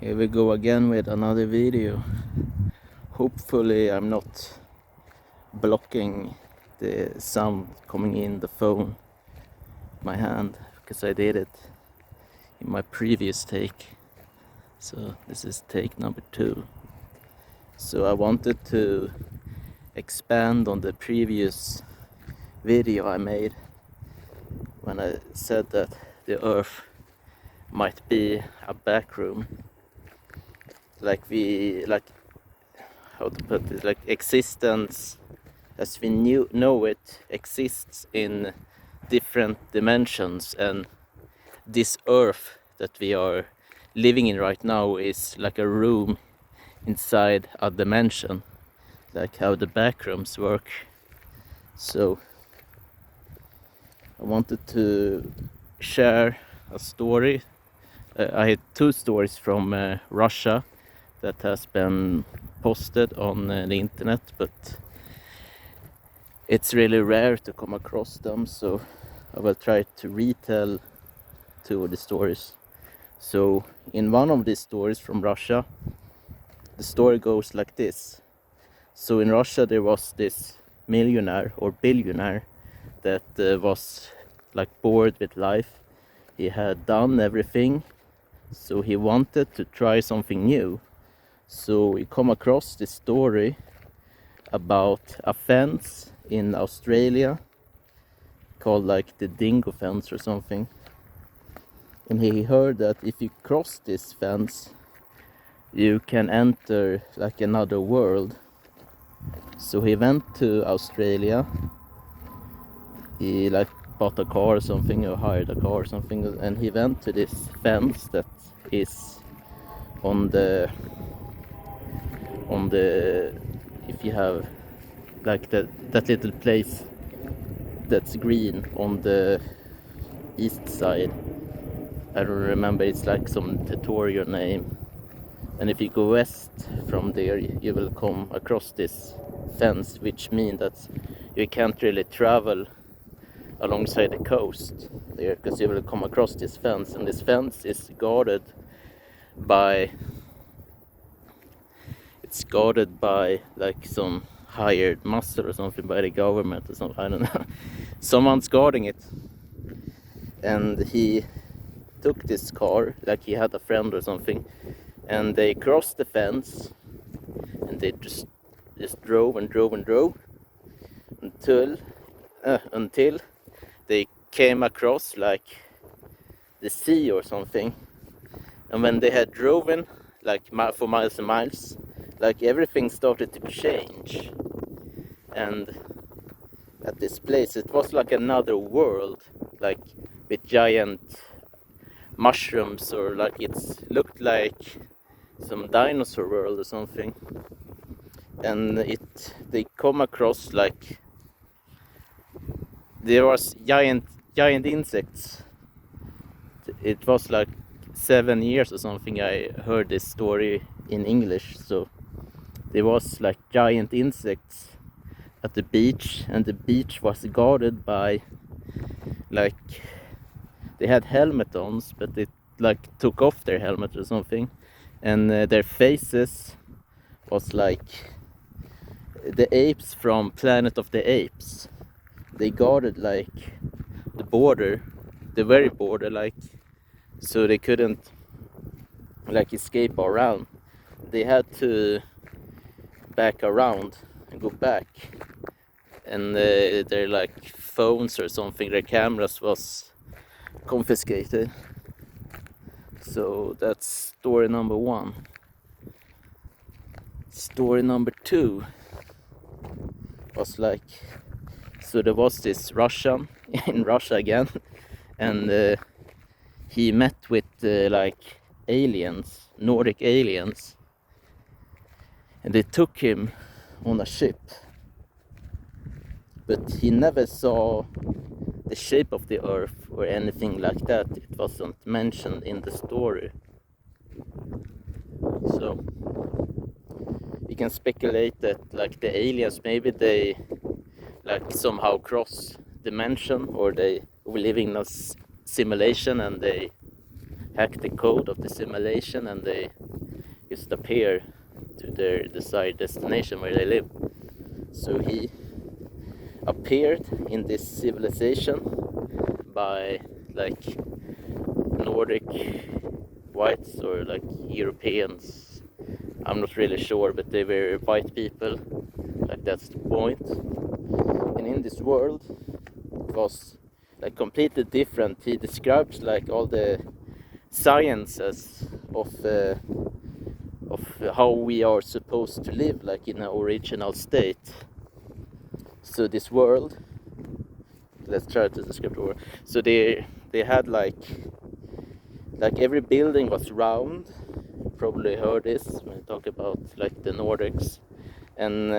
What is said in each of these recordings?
Here we go again with another video. Hopefully I'm not blocking the sound coming in the phone, my hand, because I did it in my previous take. So this is take number 2. So I wanted to expand on the previous video I made when I said that the earth might be a back room, like how to put it, like existence as we know it exists in different dimensions, and this earth that we are living in right now is like a room inside a dimension, like how the backrooms work. So I wanted to share a story. I had 2 stories from Russia that has been posted on the internet, but it's really rare to come across them, so I will try to retell 2 of the stories. So in one of these stories from Russia, the story goes like this. So in Russia there was this millionaire or billionaire that was like bored with life. He had done everything, so he wanted to try something new. So we come across this story about a fence in Australia called like the Dingo Fence or something. And he heard that if you cross this fence, you can enter like another world. So he went to Australia. He like bought a car or something, or hired a car or something, and he went to this fence that is on the if you have like that little place that's green on the east side. I don't remember, it's like some tutorial name. And if you go west from there, you will come across this fence, which means that you can't really travel alongside the coast there, because you will come across this fence, and this fence is guarded by like some hired muscle or something by the government or something, I don't know. Someone's guarding it. And he took this car, like he had a friend or something, and they crossed the fence, and they just drove and drove and drove until they came across like the sea or something. And when they had driven like for miles and miles, like everything started to change. And at this place it was like another world, like with giant mushrooms, or like it looked like some dinosaur world or something. And they come across like there was giant insects. It was like 7 years or something I heard this story in English. So there was like giant insects at the beach, and the beach was guarded by, like, they had helmet on, but they like took off their helmet or something, and their faces was like the apes from Planet of the Apes. They guarded like the border, the very border, like, so they couldn't like escape around. They had to back around and go back, and their like phones or something, their cameras was confiscated. So that's story number 1. Story number 2 was like, so there was this Russian in Russia again, and he met with like aliens, Nordic aliens, and they took him on a ship, but he never saw the shape of the earth or anything like that. It wasn't mentioned in the story. So we can speculate that like the aliens, maybe they like somehow cross dimension, or they were living in a simulation and they hack the code of the simulation, and they just appear to their desired destination where they live. So he appeared in this civilization by like Nordic whites or like Europeans. I'm not really sure, but they were white people. Like that's the point. And in this world, it was like completely different. He describes like all the sciences of how we are supposed to live, like in our original state. So this world, let's try to describe the world. So they had like every building was round. You probably heard this when we talk about like the Nordics, and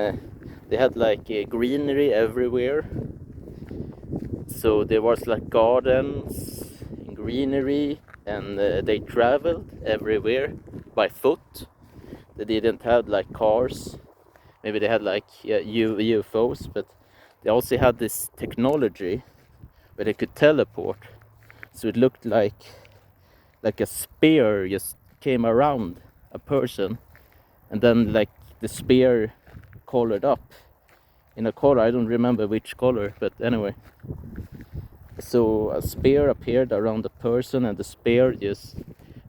they had like greenery everywhere. So there was like gardens and greenery, and they traveled everywhere by foot. They didn't have like cars. Maybe they had like UFOs, but they also had this technology where they could teleport. So it looked like a spear just came around a person, and then like the spear colored up in a color. I don't remember which color, but anyway. So a spear appeared around the person, and the spear just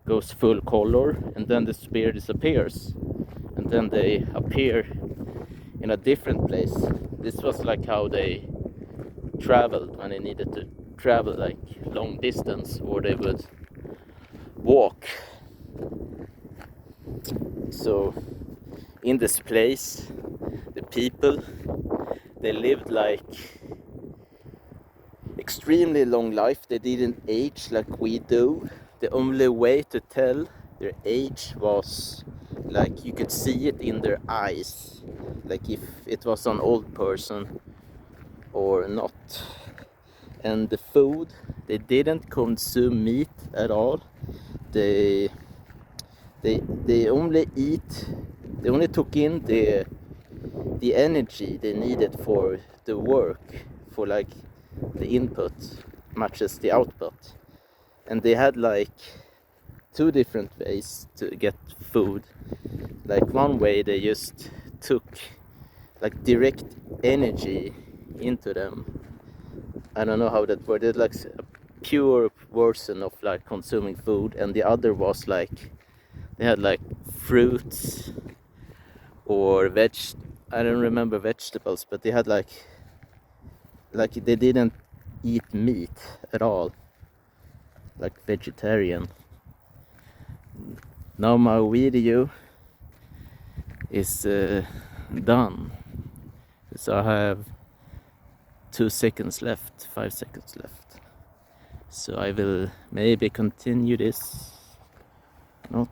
goes full color, and then the spear disappears, and then they appear in a different place. This was like how they traveled when they needed to travel like long distance, or they would walk. So in this place, the people, they lived like extremely long life. They didn't age like we do. The only way to tell their age was like you could see it in their eyes, like if it was an old person or not. And the food, they didn't consume meat at all. They only took in the energy they needed for the work, for like the input matches the output. And they had like two different ways to get food. Like one way, they just took like direct energy into them. I don't know how that worked. It's like a pure version of like consuming food, and the other was like they had like fruits or I don't remember vegetables, but they had like they didn't eat meat at all, like vegetarian. Now my video is done, so I have 2 seconds left, 5 seconds left. So I will maybe continue this, not